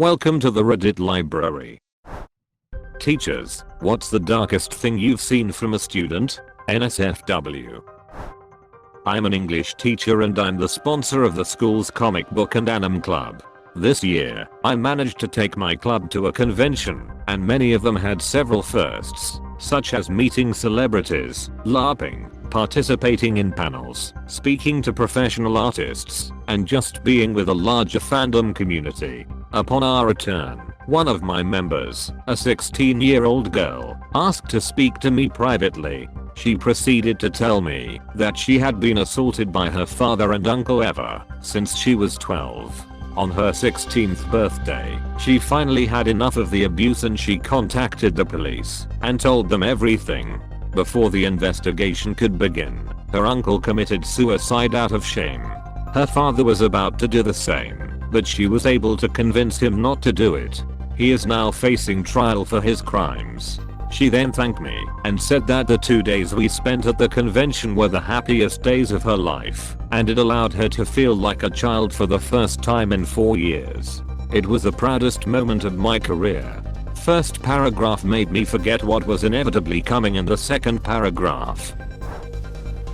Welcome to the Reddit library. Teachers, what's the darkest thing you've seen from a student? NSFW. I'm an English teacher and I'm the sponsor of the school's comic book and anime club. This year, I managed to take my club to a convention, and many of them had several firsts, such as meeting celebrities, LARPing, participating in panels, speaking to professional artists, and just being with a larger fandom community. Upon our return, one of my members, a 16-year-old girl, asked to speak to me privately. She proceeded to tell me that she had been assaulted by her father and uncle ever since she was 12. On her 16th birthday, she finally had enough of the abuse and she contacted the police and told them everything. Before the investigation could begin, her uncle committed suicide out of shame. Her father was about to do the same, but she was able to convince him not to do it. He is now facing trial for his crimes. She then thanked me and said that the 2 days we spent at the convention were the happiest days of her life, and it allowed her to feel like a child for the first time in 4 years. It was the proudest moment of my career. First paragraph made me forget what was inevitably coming in the second paragraph.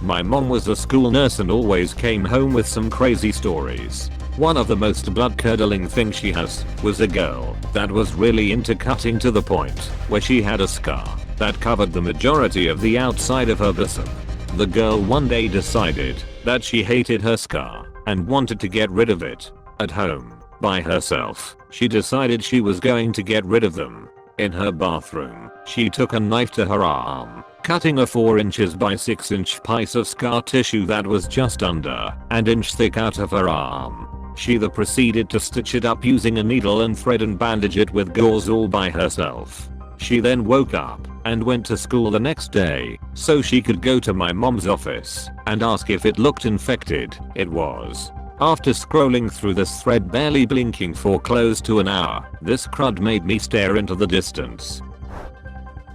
My mom was a school nurse and always came home with some crazy stories. One of the most blood-curdling things she has was a girl that was really into cutting to the point where she had a scar that covered the majority of the outside of her bosom. The girl one day decided that she hated her scar and wanted to get rid of it. At home, by herself, she decided she was going to get rid of them. In her bathroom, she took a knife to her arm, cutting a 4 inches by 6 inch piece of scar tissue that was just under an inch thick out of her arm. She then proceeded to stitch it up using a needle and thread and bandage it with gauze all by herself. She then woke up and went to school the next day so she could go to my mom's office and ask if it looked infected. It was. After scrolling through this thread barely blinking for close to an hour, this crud made me stare into the distance.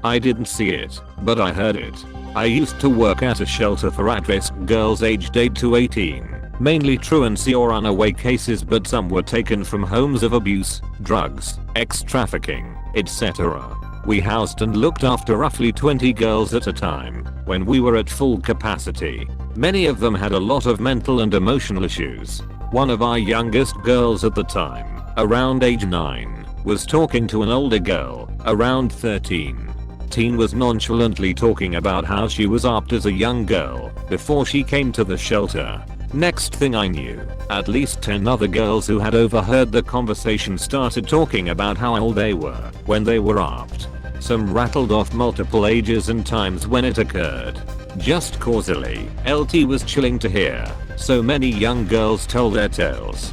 I didn't see it, but I heard it. I used to work at a shelter for at-risk girls aged 8 to 18. Mainly truancy or runaway cases, but some were taken from homes of abuse, drugs, ex-trafficking, etc. We housed and looked after roughly 20 girls at a time when we were at full capacity. Many of them had a lot of mental and emotional issues. One of our youngest girls at the time, around age 9, was talking to an older girl, around 13. Teen was nonchalantly talking about how she was upped as a young girl before she came to the shelter. Next thing I knew, at least 10 other girls who had overheard the conversation started talking about how old they were when they were upped. Some rattled off multiple ages and times when it occurred. Just causally, LT was chilling to hear so many young girls tell their tales.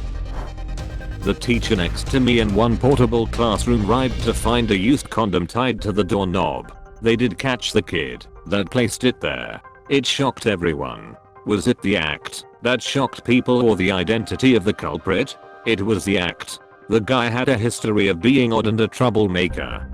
The teacher next to me in one portable classroom arrived to find a used condom tied to the doorknob. They did catch the kid that placed it there. It shocked everyone. Was it the act that shocked people or the identity of the culprit? It was the act. The guy had a history of being odd and a troublemaker.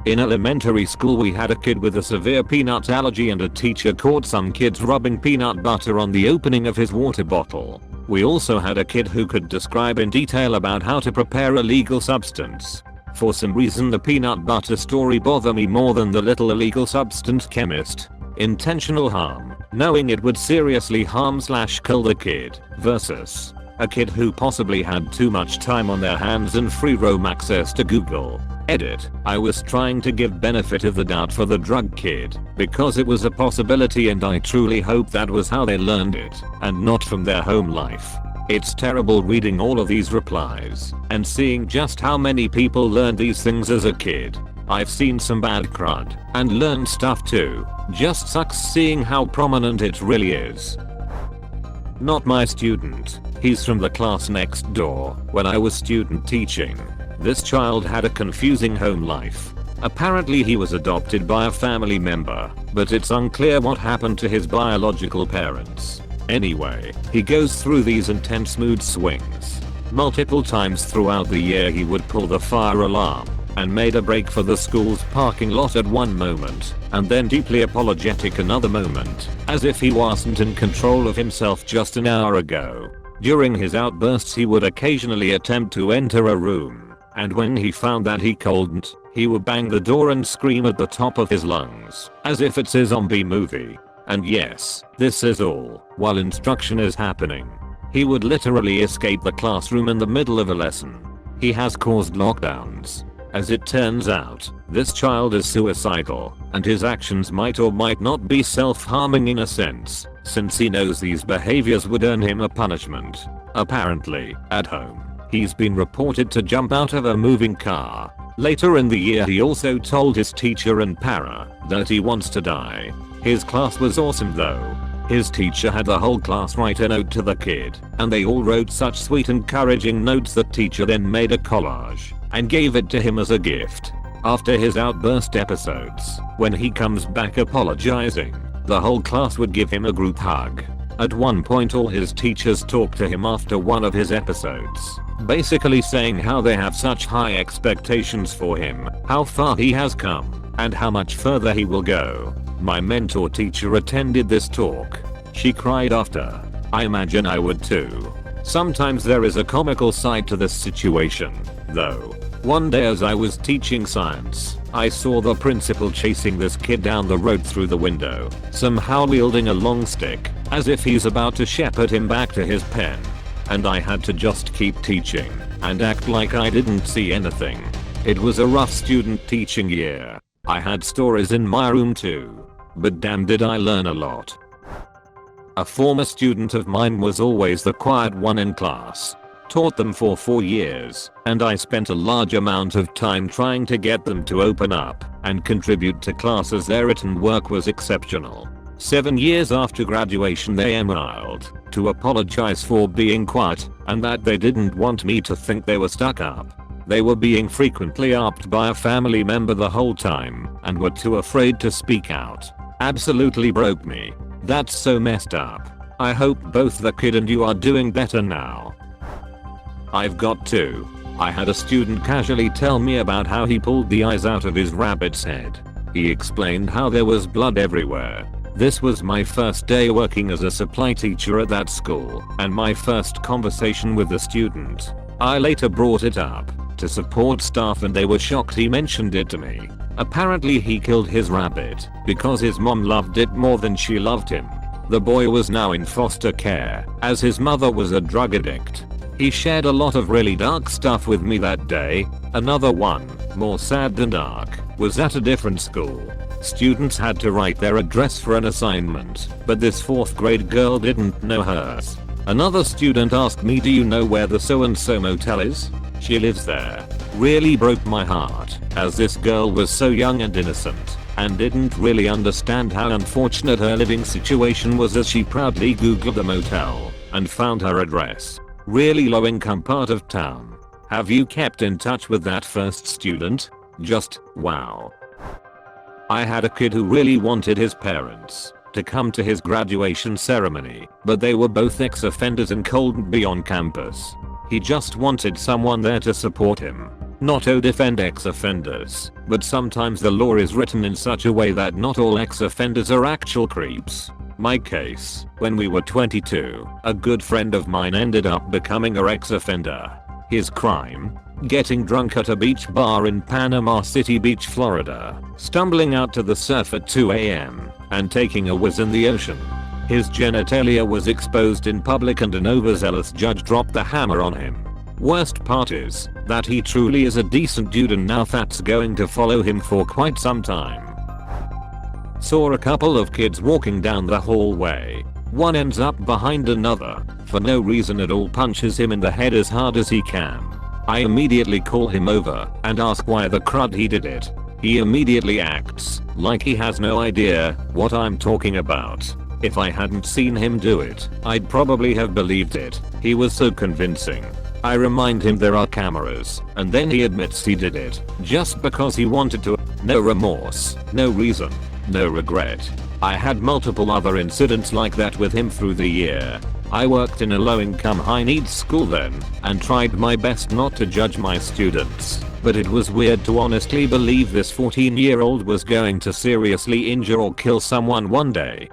In elementary school we had a kid with a severe peanut allergy and a teacher caught some kids rubbing peanut butter on the opening of his water bottle. We also had a kid who could describe in detail about how to prepare a legal substance. For some reason the peanut butter story bothered me more than the little illegal substance chemist. Intentional harm, knowing it would seriously harm/kill the kid, versus a kid who possibly had too much time on their hands and free roam access to Google. Edit. I was trying to give benefit of the doubt for the drug kid because it was a possibility and I truly hope that was how they learned it and not from their home life. It's terrible reading all of these replies and seeing just how many people learned these things as a kid. I've seen some bad crud and learned stuff too. Just sucks seeing how prominent it really is. Not my student. He's from the class next door when I was student teaching. This child had a confusing home life. Apparently he was adopted by a family member, but it's unclear what happened to his biological parents. Anyway, he goes through these intense mood swings. Multiple times throughout the year he would pull the fire alarm and made a break for the school's parking lot at one moment, and then deeply apologetic another moment, as if he wasn't in control of himself just an hour ago. During his outbursts he would occasionally attempt to enter a room, and when he found that he couldn't, he would bang the door and scream at the top of his lungs, as if it's a zombie movie. And yes, this is all while instruction is happening. He would literally escape the classroom in the middle of a lesson. He has caused lockdowns. As it turns out, this child is suicidal, and his actions might or might not be self-harming in a sense, since he knows these behaviors would earn him a punishment. Apparently, at home, he's been reported to jump out of a moving car. Later in the year he also told his teacher and para that he wants to die. His class was awesome though. His teacher had the whole class write a note to the kid, and they all wrote such sweet encouraging notes that teacher then made a collage and gave it to him as a gift. After his outburst episodes, when he comes back apologizing, the whole class would give him a group hug. At one point all his teachers talked to him after one of his episodes, basically saying how they have such high expectations for him, how far he has come, and how much further he will go. My mentor teacher attended this talk. She cried after. I imagine I would too. Sometimes there is a comical side to this situation, though. One day as I was teaching science, I saw the principal chasing this kid down the road through the window, somehow wielding a long stick, as if he's about to shepherd him back to his pen. And I had to just keep teaching, and act like I didn't see anything. It was a rough student teaching year. I had stories in my room too. But damn did I learn a lot. A former student of mine was always the quiet one in class. Taught them for 4 years, and I spent a large amount of time trying to get them to open up and contribute to class as their written work was exceptional. 7 years after graduation they emailed to apologize for being quiet and that they didn't want me to think they were stuck up. They were being frequently upped by a family member the whole time and were too afraid to speak out. Absolutely broke me. That's so messed up. I hope both the kid and you are doing better now. I've got two. I had a student casually tell me about how he pulled the eyes out of his rabbit's head. He explained how there was blood everywhere. This was my first day working as a supply teacher at that school and my first conversation with the student. I later brought it up to support staff and they were shocked he mentioned it to me. Apparently he killed his rabbit because his mom loved it more than she loved him. The boy was now in foster care as his mother was a drug addict. He shared a lot of really dark stuff with me that day. Another one, more sad than dark, was at a different school. Students had to write their address for an assignment, but this 4th grade girl didn't know hers. Another student asked me, do you know where the so and so motel is? She lives there. Really broke my heart, as this girl was so young and innocent, and didn't really understand how unfortunate her living situation was as she proudly googled the motel, and found her address. Really low income part of town. Have you kept in touch with that first student? Just, wow. I had a kid who really wanted his parents to come to his graduation ceremony, but they were both ex-offenders and couldn't be on campus. He just wanted someone there to support him. Not to defend ex-offenders, but sometimes the law is written in such a way that not all ex-offenders are actual creeps. My case, when we were 22, a good friend of mine ended up becoming a ex-offender. His crime? Getting drunk at a beach bar in Panama City Beach, Florida, stumbling out to the surf at 2 AM, and taking a whiz in the ocean. His genitalia was exposed in public and an overzealous judge dropped the hammer on him. Worst part is that he truly is a decent dude and now that's going to follow him for quite some time. Saw a couple of kids walking down the hallway. One ends up behind another, for no reason at all punches him in the head as hard as he can. I immediately call him over and ask why the crud he did it. He immediately acts like he has no idea what I'm talking about. If I hadn't seen him do it, I'd probably have believed it. He was so convincing. I remind him there are cameras, and then he admits he did it, just because he wanted to. No remorse, no reason, no regret. I had multiple other incidents like that with him through the year. I worked in a low-income high-needs school then, and tried my best not to judge my students. But it was weird to honestly believe this 14-year-old was going to seriously injure or kill someone one day.